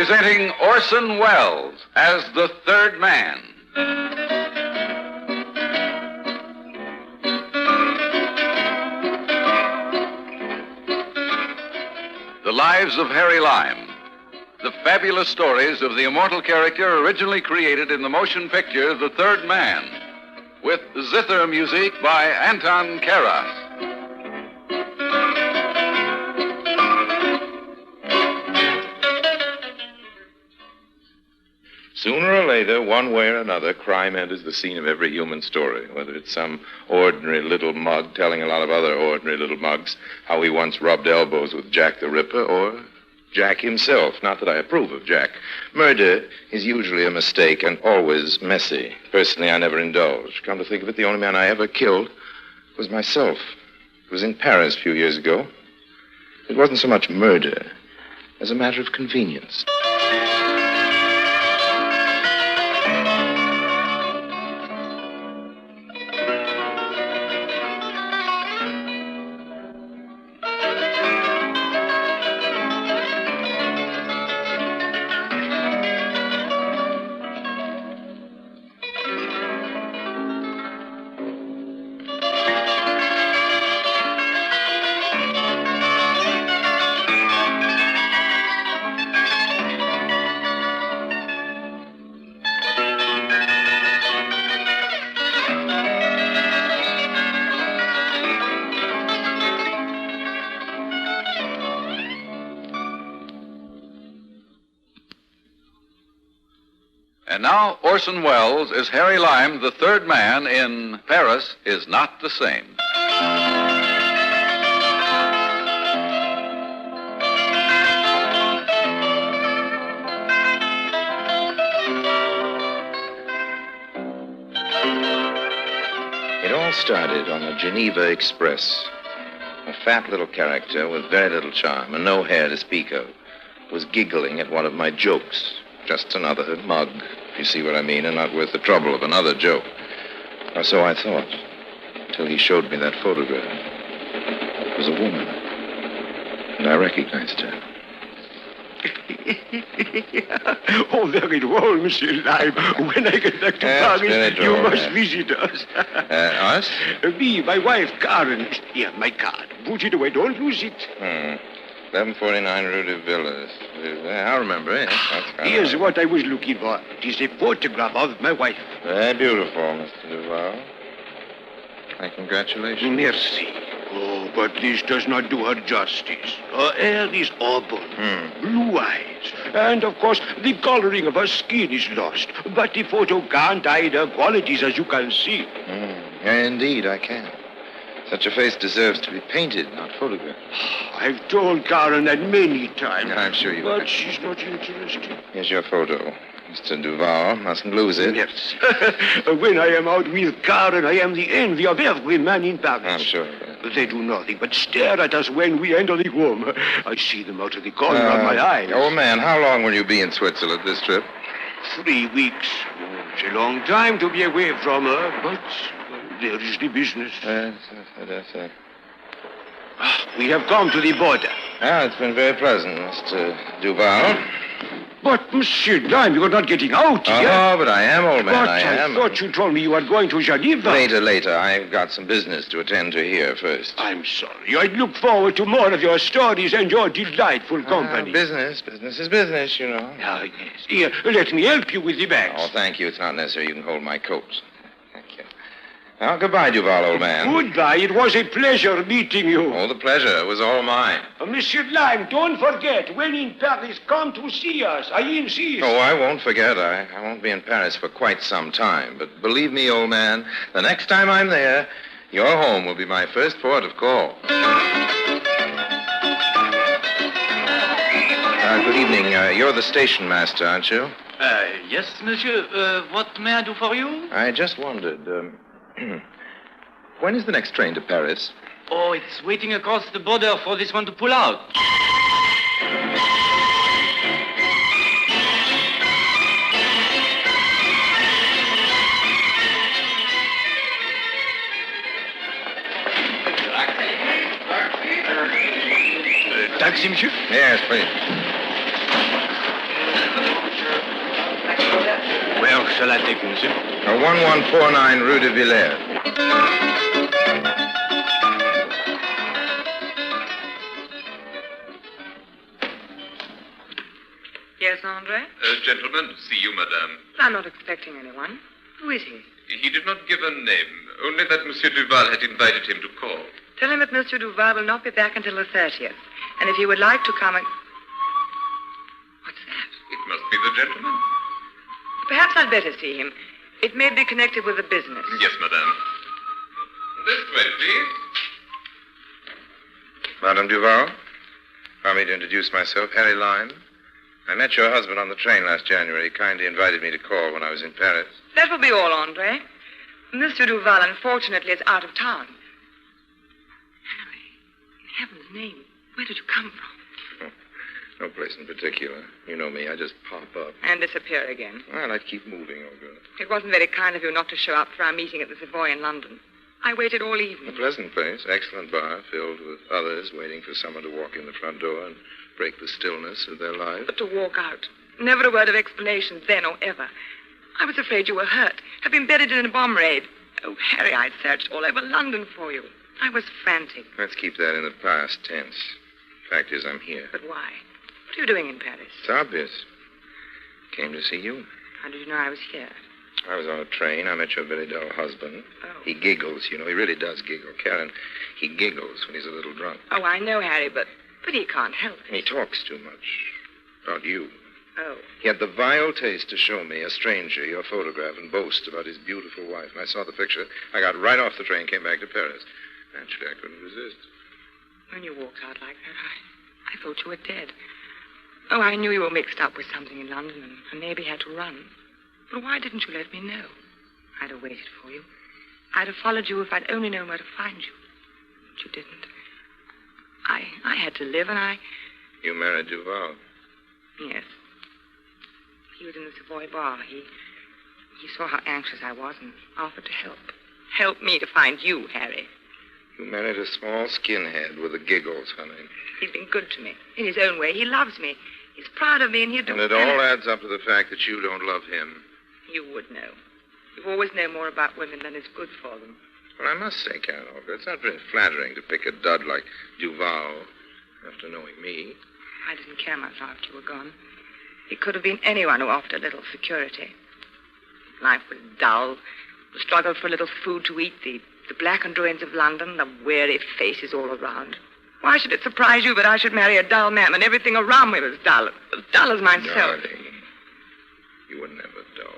presenting Orson Welles as the third man. The Lives of Harry Lime. The fabulous stories of the immortal character originally created in the motion picture The Third Man, with zither music by Anton Karas. Sooner or later, one way or another, crime enters the scene of every human story, whether it's some ordinary little mug telling a lot of other ordinary little mugs how he once rubbed elbows with Jack the Ripper, or Jack himself. Not that I approve of Jack. Murder is usually a mistake and always messy. Personally, I never indulge. Come to think of it, the only man I ever killed was myself. It was in Paris a few years ago. It wasn't so much murder as a matter of convenience. And now, Orson Welles as Harry Lime, the third man in Paris is Not the Same. It all started on the Geneva Express. A fat little character with very little charm and no hair to speak of was giggling at one of my jokes. Just another mug, if you see what I mean, and not worth the trouble of another joke. Or so I thought, until he showed me that photograph. It was a woman, and I recognized her. Oh, very well, Monsieur Lime. When I get back to Paris, you must visit us. Us? Me, my wife, Karen. Here, my card. Put it away. Don't lose it. 1149 Rue de Villas. I remember it. Here's what I was looking for. It is a photograph of my wife. Very beautiful, Mr. Duval. My congratulations. Merci. Oh, but this does not do her justice. Her hair is auburn, blue eyes, and, of course, the coloring of her skin is lost. But the photo can't hide her qualities, as you can see. Indeed, I can. Such a face deserves to be painted, not photographed. I've told Karen that many times. I'm sure you But have. she's not interested. Here's your photo. Mr. Duval, mustn't lose it. Merci. When I am out with Karen, I am the envy of every man in Paris. I'm sure of it. They do nothing but stare at us when we enter the room. I see them out of the corner of my eyes. Old man, how long will you be in Switzerland this trip? 3 weeks. It's a long time to be away from her, but there is the business. We have come to the border. It's been very pleasant, Mr. Duval. But, Monsieur Lime, you are not getting out yet. Oh, but I am, old man, But I am. thought you told me you were going to Geneva. Later. I've got some business to attend to here first. I'm sorry. I look forward to more of your stories and your delightful company. Business is business, you know. Ah, yes. Here, let me help you with the bags. Oh, thank you. It's not necessary. You can hold my coat. Thank you. Now, goodbye, Duval, old man. Goodbye. It was a pleasure meeting you. Oh, the pleasure was all mine. Monsieur Lime, don't forget, when in Paris, come to see us. I insist. Oh, I won't forget. I won't be in Paris for quite some time. But believe me, old man, the next time I'm there, your home will be my first port of call. Good evening. You're the station master, aren't you? Yes, monsieur. What may I do for you? I just wondered, when is the next train to Paris? Oh, it's waiting across the border for this one to pull out. Taxi, monsieur? Yes, please. shall I take you, monsieur? 1149 Rue de Villers. Yes, Andre? Gentlemen, to see you, madame. I'm not expecting anyone. Who is he? He did not give a name, only that Monsieur Duval had invited him to call. Tell him that Monsieur Duval will not be back until the 30th. And if he would like to come and... What's that? It must be the gentleman. Perhaps I'd better see him. It may be connected with the business. Yes, madame. This way, please. Madame Duval, allow me to introduce myself, Harry Lyme. I met your husband on the train last January. He kindly invited me to call when I was in Paris. That will be all, Andre. Monsieur Duval, unfortunately, is out of town. Harry, in heaven's name, where did you come from? No place in particular. You know me, I just pop up. And disappear again. Well, I'd keep moving, old girl. It wasn't very kind of you not to show up for our meeting at the Savoy in London. I waited all evening. A pleasant place, excellent bar, filled with others waiting for someone to walk in the front door and break the stillness of their lives. But to walk out. Never a word of explanation then or ever. I was afraid you were hurt, had been buried in a bomb raid. Oh, Harry, I'd searched all over London for you. I was frantic. Let's keep that in the past tense. Fact is, I'm here. But why? What are you doing in Paris? It's obvious. Came to see you. How did you know I was here? I was on a train. I met your very dull husband. Oh. He giggles, you know. He really does giggle. Karen, he giggles when he's a little drunk. Oh, I know, Harry, but he can't help it. And he talks too much. About you. Oh. He had the vile taste to show me, a stranger, your photograph and boast about his beautiful wife. And I saw the picture. I got right off the train, came back to Paris. Naturally, I couldn't resist. When you walked out like that, I thought you were dead. Oh, I knew you were mixed up with something in London and maybe had to run. But why didn't you let me know? I'd have waited for you. I'd have followed you if I'd only known where to find you. But you didn't. I had to live, and I... You married Duval? Yes. He was in the Savoy bar. He saw how anxious I was and offered to help. Help me to find you, Harry. You married a small skinhead with the giggles, honey. He's been good to me. In his own way, he loves me. He's proud of me, and he'd do... And it all adds up to the fact that you don't love him. You would know. You always know more about women than is good for them. Well, I must say, Karen Olga, it's not very flattering to pick a dud like Duval after knowing me. I didn't care much after you were gone. It could have been anyone who offered a little security. Life was dull. The struggle for a little food to eat, the blackened ruins of London, the weary faces all around. Why should it surprise you that I should marry a dull man when everything around me was dull? As dull as myself. Darling, you were never dull.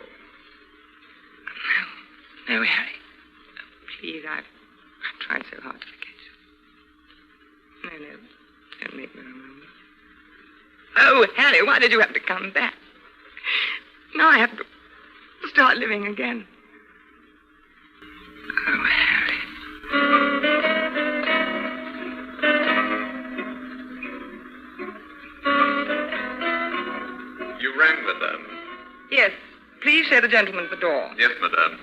No, Harry. Please, I've tried so hard to forget you. No, don't make me remember. Oh, Harry, why did you have to come back? Now I have to start living again. Oh, Harry. You rang, madame. Yes. Please show the gentleman the door. Yes, madame.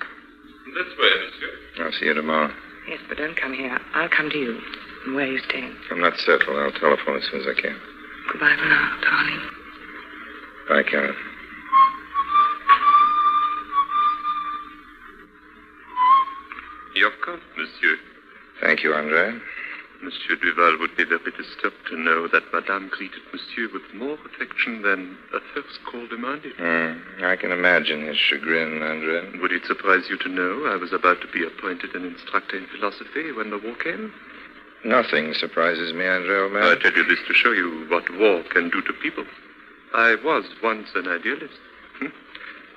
This way, monsieur. I'll see you tomorrow. Yes, but don't come here. I'll come to you. And where are you staying? I'm not settled. I'll telephone as soon as I can. Goodbye for now, darling. Bye, Karen. Your coat, monsieur. Thank you, Andre. Monsieur Duval would be very disturbed to know that madame greeted monsieur with more affection than a first call demanded. I can imagine his chagrin, Andre. Would it surprise you to know I was about to be appointed an instructor in philosophy when the war came? Nothing surprises me, Andre, old man. I tell you this to show you what war can do to people. I was once an idealist.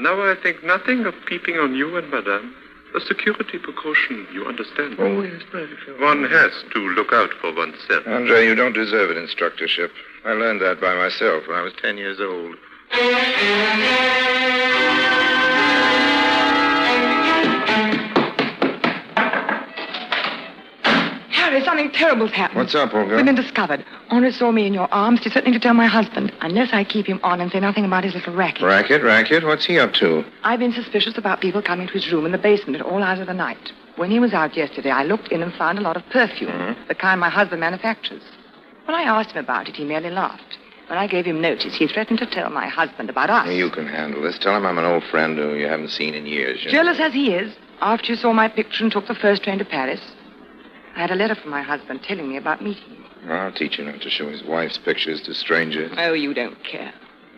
Now I think nothing of peeping on you and madame. A security precaution, you understand? Oh, yes, very sure. One has to look out for oneself. Andre, you don't deserve an instructorship. I learned that by myself when I was 10 years old. Harry, something terrible's happened. What's up, old girl? We've been discovered. Henri saw me in your arms. He's threatening to tell my husband, unless I keep him on and say nothing about his little racket. Racket? What's he up to? I've been suspicious about people coming to his room in the basement at all hours of the night. When he was out yesterday, I looked in and found a lot of perfume, the kind my husband manufactures. When I asked him about it, he merely laughed. When I gave him notice, he threatened to tell my husband about us. You can handle this. Tell him I'm an old friend who you haven't seen in years. Jealous as he is, after you saw my picture and took the first train to Paris, I had a letter from my husband telling me about meeting you. I'll teach him not to show his wife's pictures to strangers. Oh, you don't care.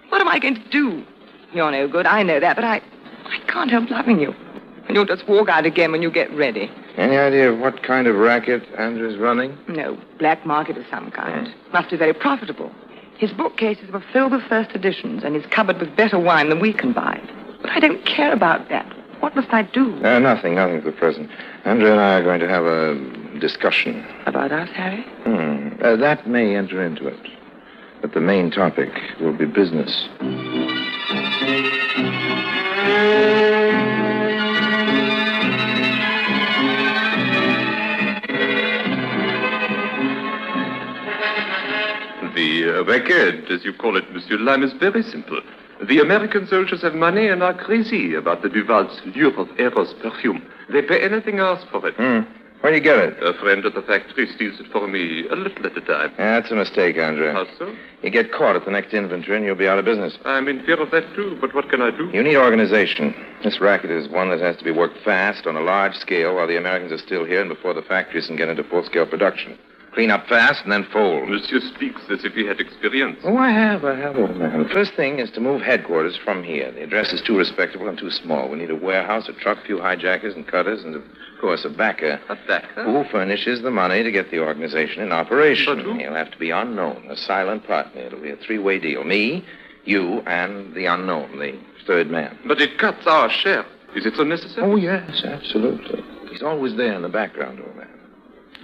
What am I going to do? You're no good, I know that, but I can't help loving you. And you'll just walk out again when you get ready. Any idea of what kind of racket Andrew's running? No, black market of some kind. Must be very profitable. His bookcases were filled with first editions, and his cupboard with better wine than we can buy. But I don't care about that. What must I do? Nothing for the present. Andrew and I are going to have a discussion. About us, Harry? That may enter into it. But the main topic will be business. The racket, as you call it, Monsieur Lime, is very simple. The American soldiers have money and are crazy about the Duval's lure of Eros perfume. They pay anything else for it. Where do you get it? A friend at the factory steals it for me a little at a time. That's a mistake, Andrew. How so? You get caught at the next inventory and you'll be out of business. I'm in fear of that, too, but what can I do? You need organization. This racket is one that has to be worked fast on a large scale while the Americans are still here and before the factories can get into full-scale production. Clean up fast and then fold. Monsieur speaks as if he had experience. Oh, I have, old man. The first thing is to move headquarters from here. The address is too respectable and too small. We need a warehouse, a truck, a few hijackers and cutters, and, of course, a backer. A backer? Who furnishes the money to get the organization in operation. But who? He'll have to be unknown, a silent partner. It'll be a three-way deal. Me, you, and the unknown, the third man. But it cuts our share. Is it so necessary? Oh, yes, absolutely. He's always there in the background, old man.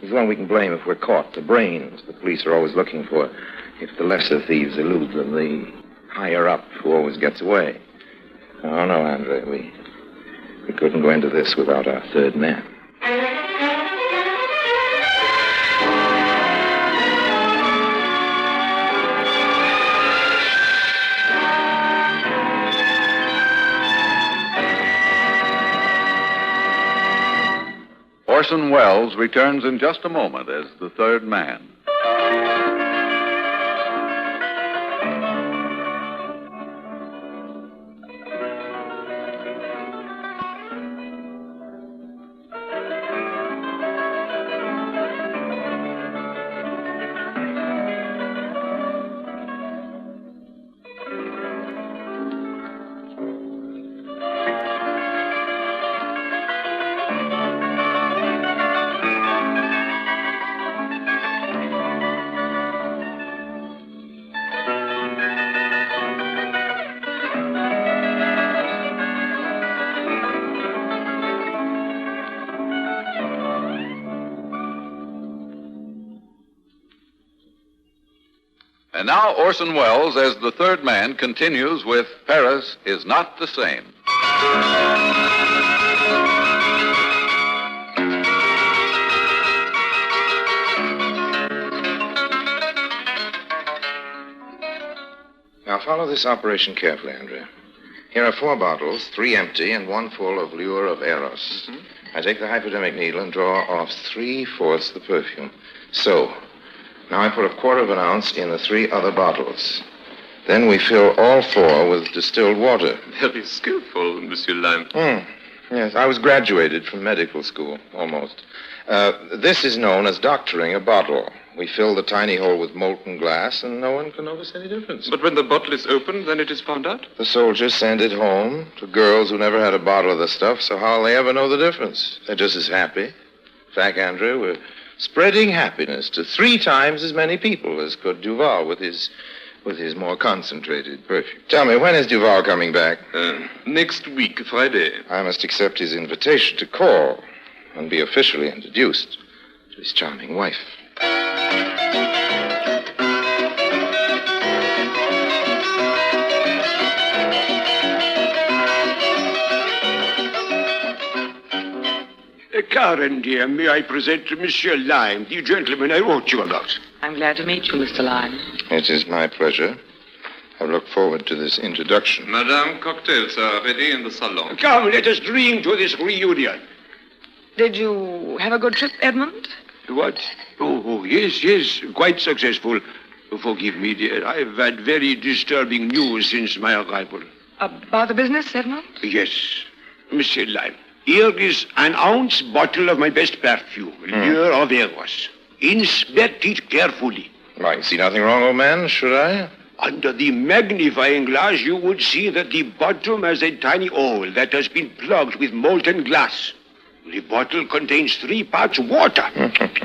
He's the one we can blame if we're caught. The brains the police are always looking for. If the lesser thieves elude them, the higher up who always gets away. Oh, no, Andre, we couldn't go into this without our third man. Orson Welles returns in just a moment as the third man. And now Orson Welles, as the third man, continues with Paris is Not the Same. Now, follow this operation carefully, Andrea. Here are 4 bottles, 3 empty and 1 full of lure of Eros. I take the hypodermic needle and draw off 3/4 the perfume. So, now I put 1/4 of an ounce in the 3 other bottles. Then we fill all 4 with distilled water. Very skillful, Monsieur Lime. Yes, I was graduated from medical school, almost. This is known as doctoring a bottle. We fill the tiny hole with molten glass, and no one can notice any difference. But when the bottle is opened, then it is found out? The soldiers send it home to girls who never had a bottle of the stuff, so how'll they ever know the difference? They're just as happy. In fact, Andrew, we're spreading happiness to 3 times as many people as could Duval with his more concentrated perfume. Tell me, when is Duval coming back? Next week, Friday. I must accept his invitation to call and be officially introduced to his charming wife. Karen, dear, may I present to Monsieur Lime, the gentleman I wrote you about? I'm glad to meet you, Mr. Lime. It is my pleasure. I look forward to this introduction. Madame, cocktails are ready in the salon. Come, let us drink to this reunion. Did you have a good trip, Edmund? What? Oh, yes, quite successful. Forgive me, dear. I've had very disturbing news since my arrival. About the business, Edmond? Yes, Monsieur Lime. Here is an ounce bottle of my best perfume, Lieu of Eros. Inspect it carefully. I can see nothing wrong, old man, should I? Under the magnifying glass, you would see that the bottom has a tiny hole that has been plugged with molten glass. The bottle contains 3 parts water.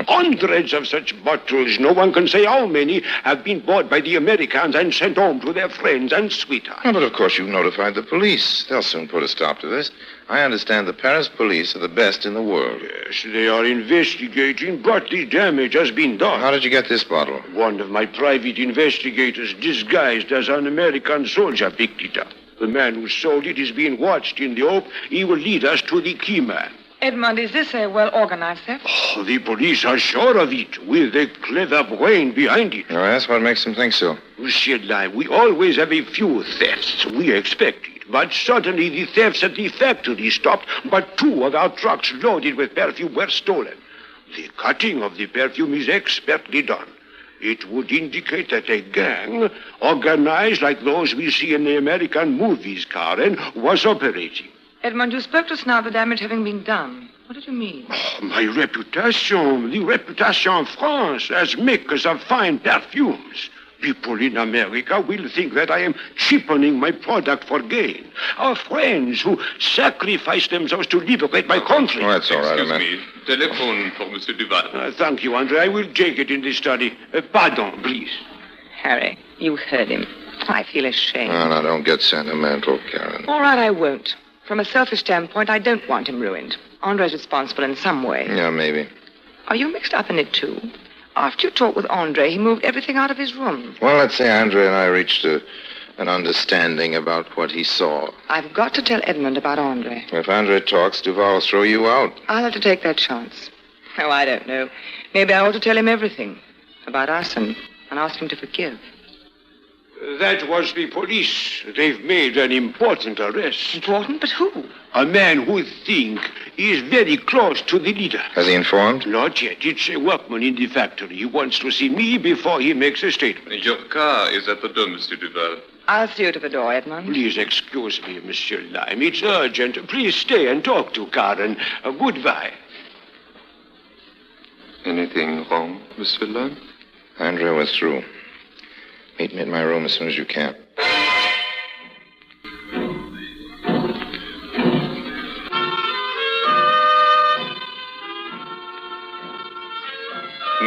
Hundreds of such bottles, no one can say how many, have been bought by the Americans and sent home to their friends and sweethearts. Oh, but of course you've notified the police. They'll soon put a stop to this. I understand the Paris police are the best in the world. Yes, they are investigating, but the damage has been done. How did you get this bottle? One of my private investigators, disguised as an American soldier, picked it up. The man who sold it is being watched in the hope he will lead us to the key man. Edmond, is this a well-organized theft? Oh, the police are sure of it, with a clever brain behind it. Oh, that's what makes them think so. Monsieur Lime, we always have a few thefts. We expect it. But suddenly the thefts at the factory stopped, but 2 of our trucks loaded with perfume were stolen. The cutting of the perfume is expertly done. It would indicate that a gang, organized like those we see in the American movies, Karen, was operating. Edmond, you spoke just now of the damage having been done. What did you mean? Oh, my reputation, the reputation of France as makers of fine perfumes. People in America will think that I am cheapening my product for gain. Our friends who sacrifice themselves to liberate my country. Oh, that's all right, Excuse man. me. Telephone for Monsieur Duval. Thank you, Andre. I will take it in the study. Pardon, please. Harry, you heard him. I feel ashamed. No, don't get sentimental, Karen. All right, I won't. From a selfish standpoint, I don't want him ruined. Andre's responsible in some way. Yeah, maybe. Are you mixed up in it, too? After you talked with Andre, he moved everything out of his room. Well, let's say Andre and I reached an understanding about what he saw. I've got to tell Edmond about Andre. If Andre talks, Duval will throw you out. I'll have to take that chance. Oh, I don't know. Maybe I ought to tell him everything about us and ask him to forgive. That was the police. They've made an important arrest. Important? But who? A man who think is very close to the leader. Has he informed? Not yet. It's a workman in the factory. He wants to see me before he makes a statement. Your car is at the door, Monsieur Duval. I'll see you to the door, Edmond. Please excuse me, Monsieur Lime. It's urgent. Please stay and talk to Karen. Goodbye. Anything wrong, Monsieur Lime? Andre was through. Meet me in my room as soon as you can.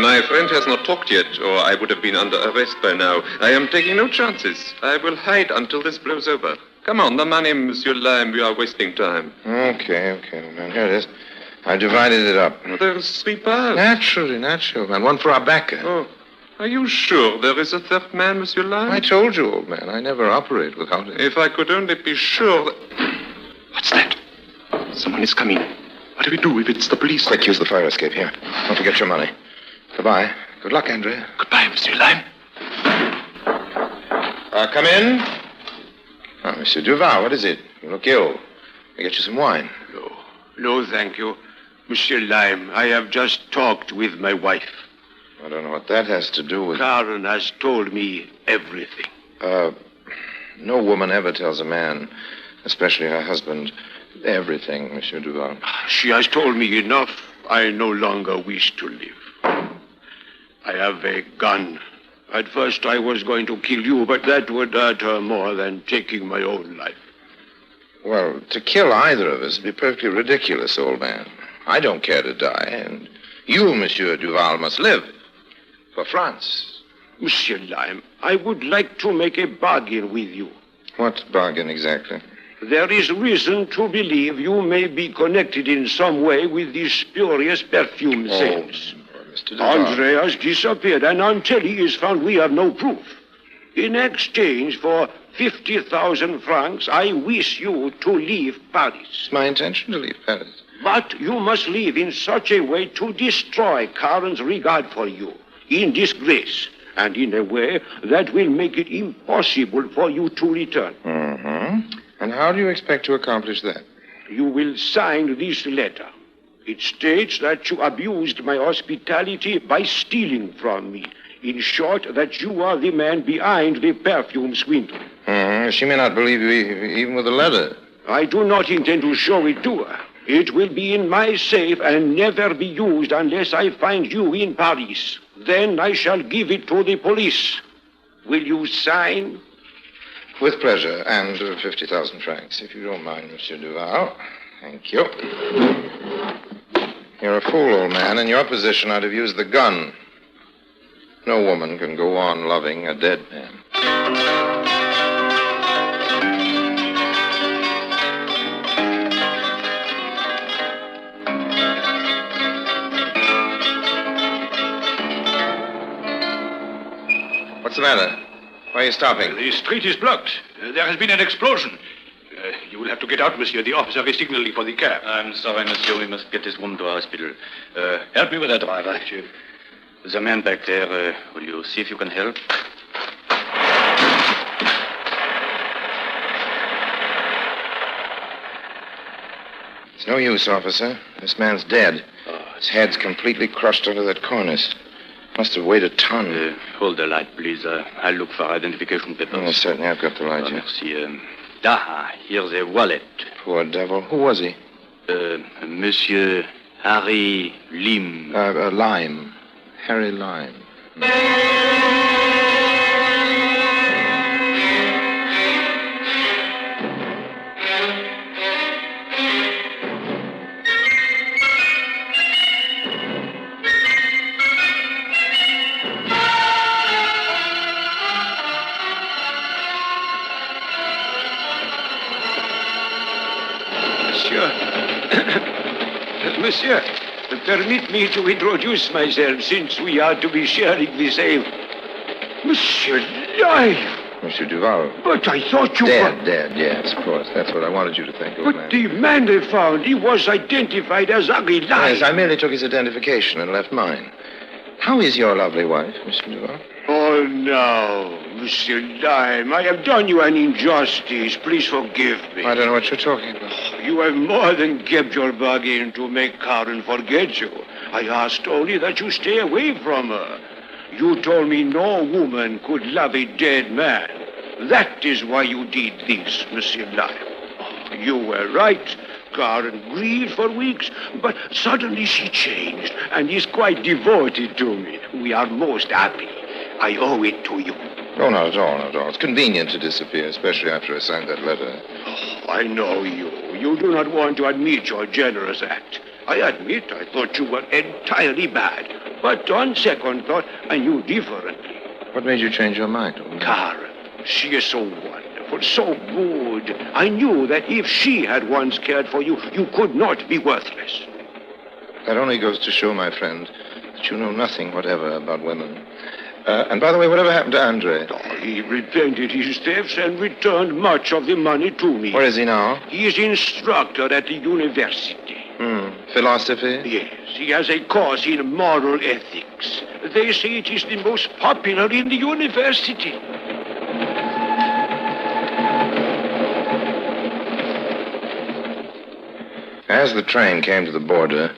My friend has not talked yet, or I would have been under arrest by now. I am taking no chances. I will hide until this blows over. Come on, the money, Monsieur Lime. We are wasting time. Okay, man. Here it is. I divided it up. Oh, there's 3 parts. Naturally, and one for our backer. Oh, are you sure there is a 3rd man, Monsieur Lime? I told you, old man, I never operate without it. If I could only be sure that... What's that? Someone is coming. What do we do if it's the police? Quick, use the fire escape here. Don't forget your money. Goodbye. Good luck, Andre. Goodbye, Monsieur Lime. Come in. Oh, Monsieur Duval, what is it? You look ill. I get you some wine. No, thank you. Monsieur Lime, I have just talked with my wife. I don't know what that has to do with... Karen has told me everything. No woman ever tells a man, especially her husband, everything, Monsieur Duval. She has told me enough. I no longer wish to live. I have a gun. At first I was going to kill you, but that would hurt her more than taking my own life. Well, to kill either of us would be perfectly ridiculous, old man. I don't care to die, and you, Monsieur Duval, must live. For France. Monsieur Lime, I would like to make a bargain with you. What bargain exactly? There is reason to believe you may be connected in some way with these spurious perfume sales. Mr. Duval. Andre has disappeared, and until he is found, we have no proof. In exchange for 50,000 francs, I wish you to leave Paris. It's my intention to leave Paris. But you must leave in such a way to destroy Karen's regard for you, in disgrace, and in a way that will make it impossible for you to return. Mm-hmm. And how do you expect to accomplish that? You will sign this letter. It states that you abused my hospitality by stealing from me. In short, that you are the man behind the perfume swindle. She may not believe you even with a letter. I do not intend to show it to her. It will be in my safe and never be used unless I find you in Paris. Then I shall give it to the police. Will you sign? With pleasure, and 50,000 francs, if you don't mind, Monsieur Duval. Thank you. You're a fool, old man. In your position, I'd have used the gun. No woman can go on loving a dead man. What's the matter? Why are you stopping? The street is blocked. There has been an explosion. You will have to get out, monsieur. The officer is signaling for the cab. I'm sorry, monsieur. We must get this woman to a hospital. Help me with that driver. There's a man back there. Will you see if you can help? It's no use, officer. This man's dead. His head's completely crushed under that cornice. Must have weighed a ton. Hold the light, please. I'll look for identification papers. Yes, certainly. I've got the light here. Merci. Here's a wallet. Poor devil. Who was he? Monsieur Harry Lim. Lime. Harry Lime. Monsieur, permit me to introduce myself since we are to be sharing the same. Monsieur Life! Monsieur Duval. But I thought you Dead, yes, of course. That's what I wanted you to think, old man. But the man they found, he was identified as Harry Life. Yes, I merely took his identification and left mine. How is your lovely wife, Mr. Duval? Oh, no, Monsieur Lime. I have done you an injustice. Please forgive me. I don't know what you're talking about. You have more than kept your bargain to make Karen forget you. I asked only that you stay away from her. You told me no woman could love a dead man. That is why you did this, Monsieur Lime. You were right. Karen grieved for weeks, but suddenly she changed and is quite devoted to me. We are most happy. I owe it to you. Oh, not at all, not at all. It's convenient to disappear, especially after I signed that letter. Oh, I know you. You do not want to admit your generous act. I admit I thought you were entirely bad. But on second thought, I knew differently. What made you change your mind? Karen, she is so wonderful, so good. I knew that if she had once cared for you, you could not be worthless. That only goes to show, my friend, that you know nothing whatever about women. And by the way, whatever happened to Andre? Oh, he repented his thefts and returned much of the money to me. Where is he now? He is instructor at the university. Philosophy? Yes, he has a course in moral ethics. They say it is the most popular in the university. As the train came to the border,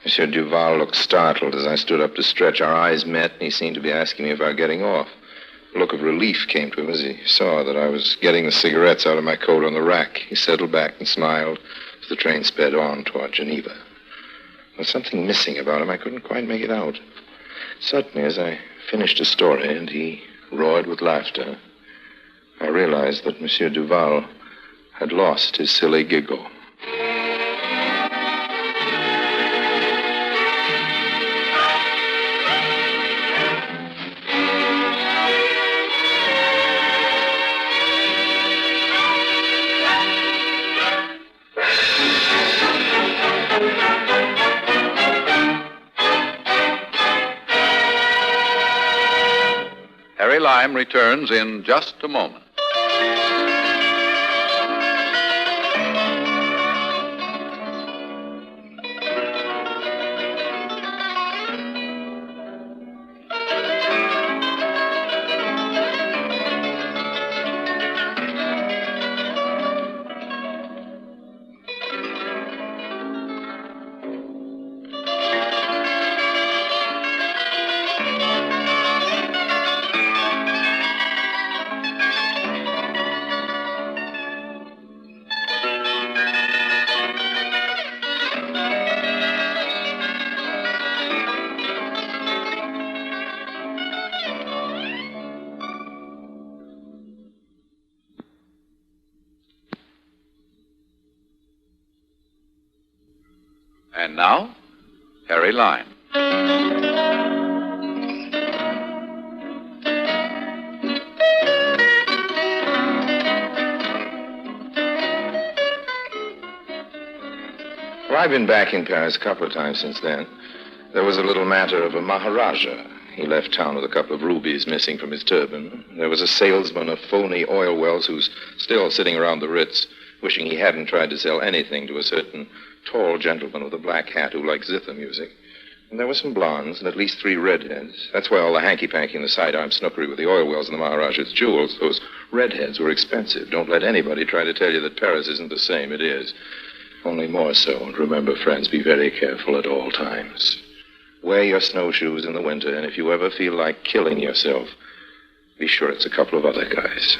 Monsieur Duval looked startled as I stood up to stretch. Our eyes met, and he seemed to be asking me about getting off. A look of relief came to him as he saw that I was getting the cigarettes out of my coat on the rack. He settled back and smiled as the train sped on toward Geneva. There was something missing about him. I couldn't quite make it out. Suddenly, as I finished a story and he roared with laughter, I realized that Monsieur Duval had lost his silly giggle. Harry Lime returns in just a moment. now, Harry Lime. Well, I've been back in Paris a couple of times since then. There was a little matter of a Maharaja. He left town with a couple of rubies missing from his turban. There was a salesman of phony oil wells who's still sitting around the Ritz, wishing he hadn't tried to sell anything to a certain tall gentleman with a black hat who likes zither music. And there were some blondes and at least 3 redheads. That's why all the hanky-panky and the sidearm snookery with the oil wells and the Maharaja's jewels, those redheads were expensive. Don't let anybody try to tell you that Paris isn't the same. It is. Only more so. And remember, friends, be very careful at all times. Wear your snowshoes in the winter, and if you ever feel like killing yourself, be sure it's a couple of other guys.